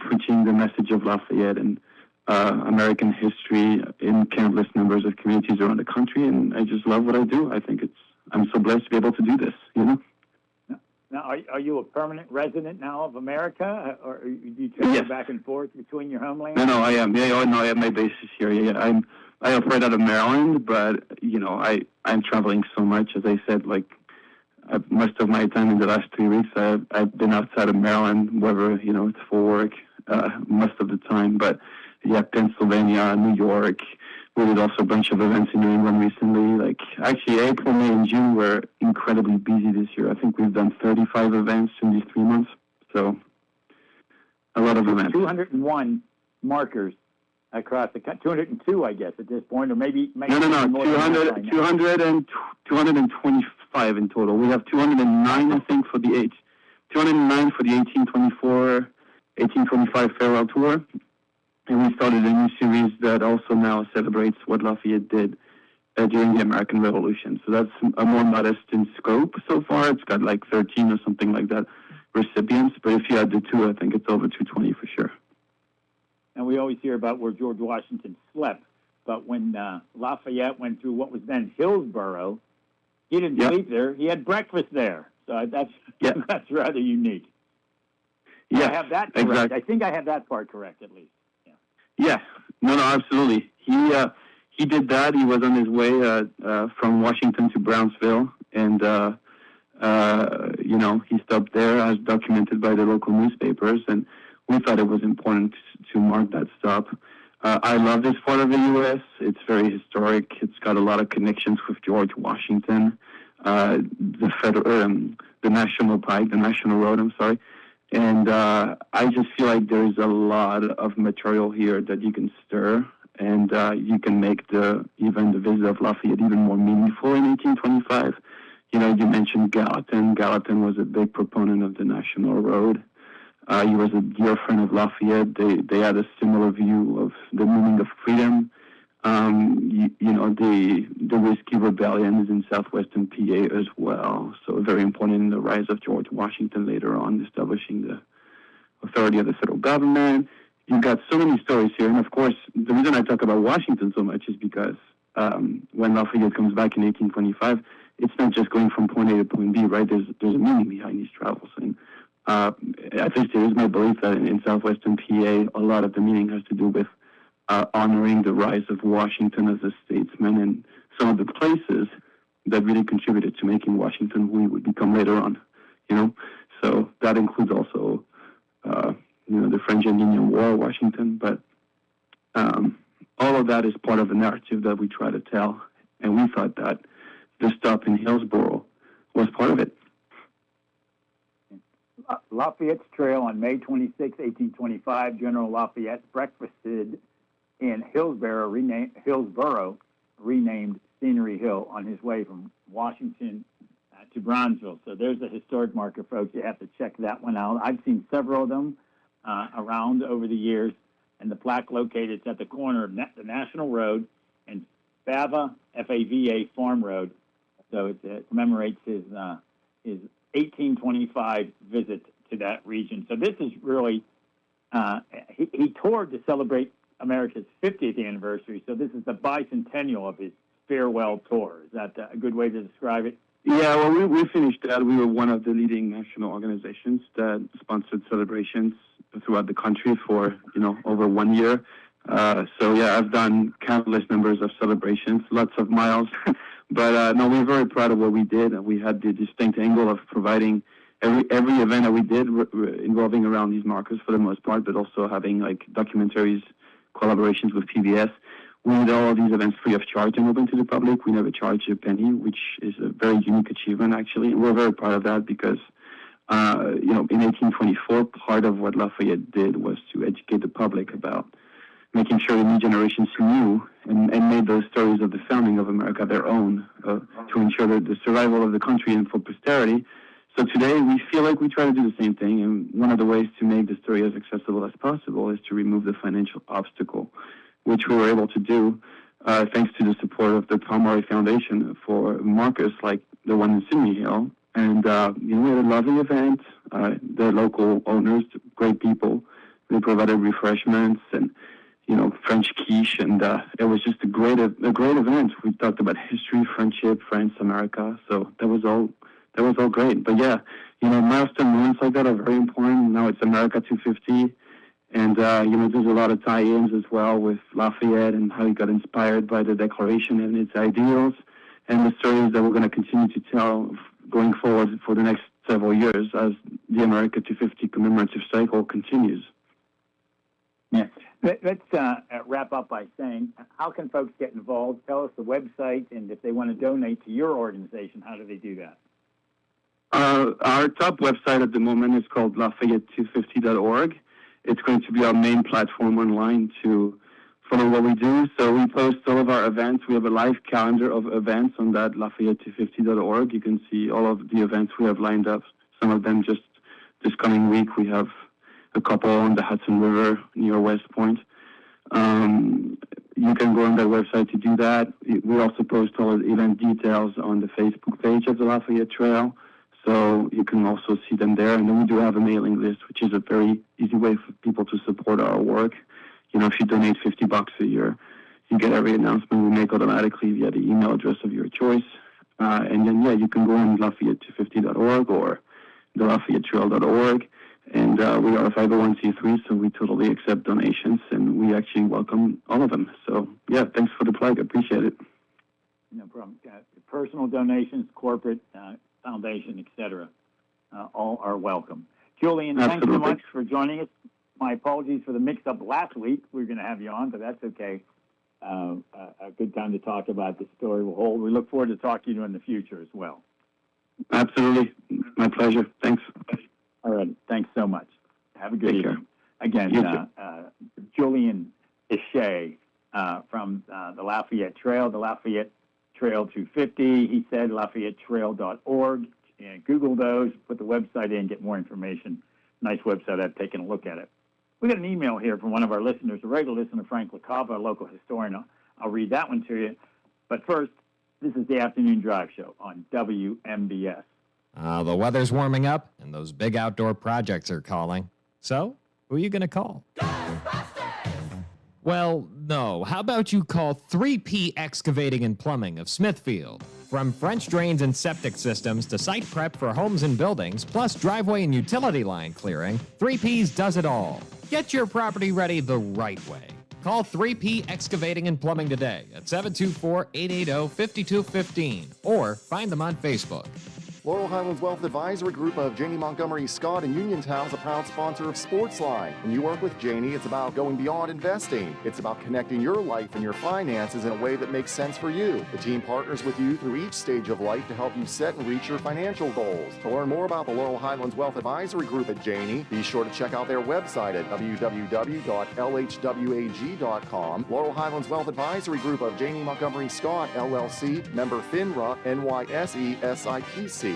preaching the message of Lafayette and American history in countless numbers of communities around the country, and I just love what I do. I think I'm so blessed to be able to do this, Now, are you a permanent resident now of America, or do you travel back and forth between your homeland? No, I am. I have my basis here. I operate out of Maryland, but I'm traveling so much. As I said, most of my time in the last 3 weeks, I've been outside of Maryland, whether it's for work, most of the time. But Pennsylvania, New York. We did also a bunch of events in New England recently. Actually, April, May, and June were incredibly busy this year. I think we've done 35 events in these 3 months. So, a lot of events. 201 markers across the country. 202, I guess, at this point, or maybe No. more than that right now. 225 in total. We have 209, I think, for the 1825 farewell tour. And we started a new series that also now celebrates what Lafayette did during the American Revolution. So that's a more modest in scope so far. It's got 13 or something like that recipients. But if you add the 2, I think it's over 220 for sure. And we always hear about where George Washington slept. But when Lafayette went through what was then Hillsborough, he didn't sleep there. He had breakfast there. So that's rather unique. Yeah, I have that correct. exactly. I think I have that part correct, at least. Yeah, no, absolutely. He did that. He was on his way from Washington to Brownsville, and he stopped there as documented by the local newspapers, and we thought it was important to mark that stop. I love this part of the U.S. It's very historic. It's got a lot of connections with George Washington, the National Pike, the National Road. I'm sorry. And I just feel like there's a lot of material here that you can stir, and you can make the visit of Lafayette even more meaningful in 1825. You mentioned Gallatin. Gallatin was a big proponent of the National Road. He was a dear friend of Lafayette. They had a similar view of the meaning of freedom. The Whiskey Rebellion is in southwestern PA as well. So very important in the rise of George Washington later on, establishing the authority of the federal government. You've got so many stories here. And of course, the reason I talk about Washington so much is because when Lafayette comes back in 1825, it's not just going from point A to point B, right? There's a meaning behind these travels. And at least it is my belief that in southwestern PA, a lot of the meaning has to do with honoring the rise of Washington as a statesman and some of the places that really contributed to making Washington who he would become later on, So that includes also, the French and Indian War, Washington. But all of that is part of the narrative that we try to tell. And we thought that the stop in Hillsborough was part of it. Lafayette's Trail on May 26, 1825, General Lafayette breakfasted in Hillsborough, renamed Scenery Hill, on his way from Washington to Brownsville. So there's a historic marker, folks. You have to check that one out. I've seen several of them around over the years, and the plaque located at the corner of the National Road and Fava, F-A-V-A, Farm Road. So it commemorates his 1825 visit to that region. So this is really, he toured to celebrate America's 50th anniversary, so this is the bicentennial of his farewell tour. Is that a good way to describe it? Yeah, well, we finished that. We were one of the leading national organizations that sponsored celebrations throughout the country for, over 1 year. So, yeah, I've done countless numbers of celebrations, lots of miles. But, no, we're very proud of what we did. We had the distinct angle of providing every event that we did involving around these markers for the most part, but also having like documentaries, collaborations with PBS. We did all of these events free of charge and open to the public. We never charged a penny, which is a very unique achievement, actually. And we're very proud of that because, in 1824, part of what Lafayette did was to educate the public about making sure the new generations knew and made those stories of the founding of America their own to ensure the survival of the country and for posterity. So today we feel like we try to do the same thing, and one of the ways to make the story as accessible as possible is to remove the financial obstacle, which we were able to do thanks to the support of the Tom Murray Foundation for markers like the one in Sydney Hill. And we had a lovely event. The local owners, great people, they provided refreshments and French quiche, and it was just a great event. We talked about history, friendship, France, America. So that was all great. But yeah, milestone moments like that are very important. Now it's America 250, and there's a lot of tie-ins as well with Lafayette and how he got inspired by the Declaration and its ideals, and the stories that we're going to continue to tell going forward for the next several years as the America 250 commemorative cycle continues. Yeah. Let's wrap up by saying, how can folks get involved? Tell us the website, and if they want to donate to your organization, how do they do that? Our top website at the moment is called Lafayette250.org. It's going to be our main platform online to follow what we do. So we post all of our events. We have a live calendar of events on that Lafayette250.org. You can see all of the events we have lined up. Some of them just this coming week. We have a couple on the Hudson River near West Point. You can go on that website to do that. We also post all the event details on the Facebook page of the Lafayette Trail, so you can also see them there. And then we do have a mailing list, which is a very easy way for people to support our work. If you donate $50 a year, you get every announcement we make automatically via the email address of your choice. And then, you can go on Lafayette250.org or the LafayetteTrail.org. And we are a 501c3, so we totally accept donations, and we actually welcome all of them. So, thanks for the plug. I appreciate it. No problem. Personal donations, corporate, foundation, etc., all are welcome. Julian, thanks so much for joining us. My apologies for the mix-up last week. We were going to have you on, but that's okay. A good time to talk about the story will hold. We look forward to talking to you in the future as well. Absolutely. My pleasure. Thanks. All right. Thanks so much. Have a good evening. Again, Julian Ishay from the Lafayette Trail, the Lafayette Trail 250. He said LafayetteTrail.org. And Google those, put the website in, get more information. Nice website. I've taken a look at it. We got an email here from one of our listeners, a regular listener, Frank LaCava, a local historian. I'll read that one to you. But first, this is the Afternoon Drive Show on WMBS. The weather's warming up, and those big outdoor projects are calling. So, who are you going to call? Well, no. How about you call 3P Excavating and Plumbing of Smithfield? From French drains and septic systems to site prep for homes and buildings, plus driveway and utility line clearing, 3Ps does it all. Get your property ready the right way. Call 3P Excavating and Plumbing today at 724-880-5215 or find them on Facebook. Laurel Highlands Wealth Advisory Group of Janie Montgomery Scott in Uniontown is a proud sponsor of Sportsline. When you work with Janie, it's about going beyond investing. It's about connecting your life and your finances in a way that makes sense for you. The team partners with you through each stage of life to help you set and reach your financial goals. To learn more about the Laurel Highlands Wealth Advisory Group at Janie, be sure to check out their website at www.lhwag.com. Laurel Highlands Wealth Advisory Group of Janie Montgomery Scott, LLC, member FINRA, NYSE, SIPC.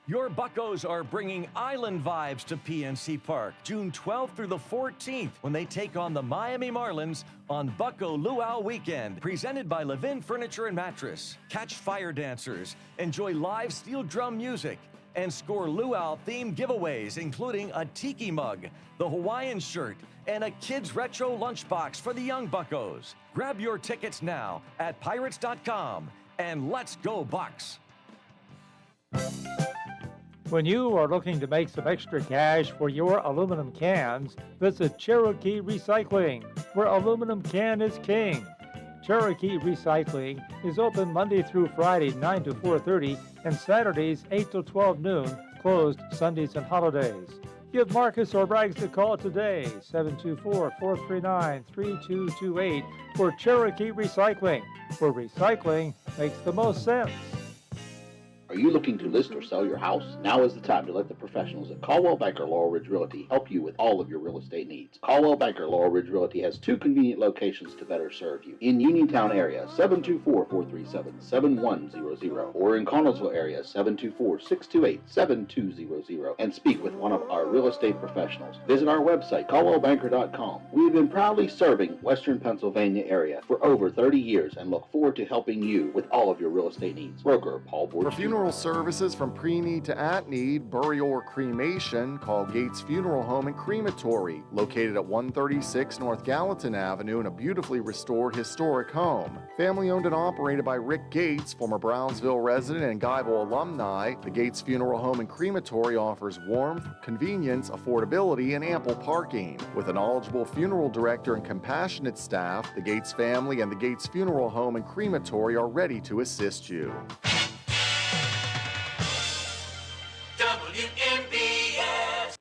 Your Buccos are bringing island vibes to PNC Park June 12th through the 14th when they take on the Miami Marlins on Bucco Luau Weekend, presented by Levin Furniture and Mattress. Catch fire dancers, enjoy live steel drum music, and score luau-themed giveaways, including a tiki mug, the Hawaiian shirt, and a kids' retro lunchbox for the young Buccos. Grab your tickets now at pirates.com, and let's go Bucks! When you are looking to make some extra cash for your aluminum cans, visit Cherokee Recycling, where aluminum can is king. Cherokee Recycling is open Monday through Friday 9 to 4:30 and Saturdays 8 to 12 noon, closed Sundays and holidays. Give Marcus or Rags a call today, 724-439-3228 for Cherokee Recycling, where recycling makes the most sense. Are you looking to list or sell your house? Now is the time to let the professionals at Caldwell Banker Laurel Ridge Realty help you with all of your real estate needs. Caldwell Banker Laurel Ridge Realty has two convenient locations to better serve you. In Uniontown area, 724-437-7100, or in Connellsville area, 724-628-7200, and speak with one of our real estate professionals. Visit our website, caldwellbanker.com. We've been proudly serving Western Pennsylvania area for over 30 years and look forward to helping you with all of your real estate needs. Broker Paul Borges. For funeral services from pre-need to at-need, burial or cremation, call Gates Funeral Home and Crematory, located at 136 North Gallatin Avenue in a beautifully restored historic home. Family owned and operated by Rick Gates, former Brownsville resident and Guyville alumni, the Gates Funeral Home and Crematory offers warmth, convenience, affordability, and ample parking. With a knowledgeable funeral director and compassionate staff, the Gates family and the Gates Funeral Home and Crematory are ready to assist you. WMBS.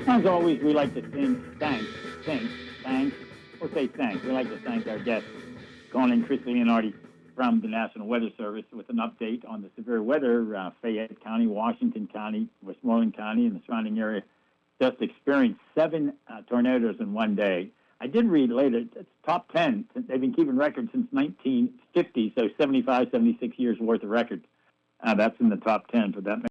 As always, we like to thanks, or say thanks. We like to thank our guests, calling in Chris Leonardi from the National Weather Service with an update on the severe weather. Fayette County, Washington County, Westmoreland County, and the surrounding area just experienced 7 tornadoes in one day. I did read later, it's top 10. They've been keeping records since 1950, so 75, 76 years worth of records. That's in the top 10 for that.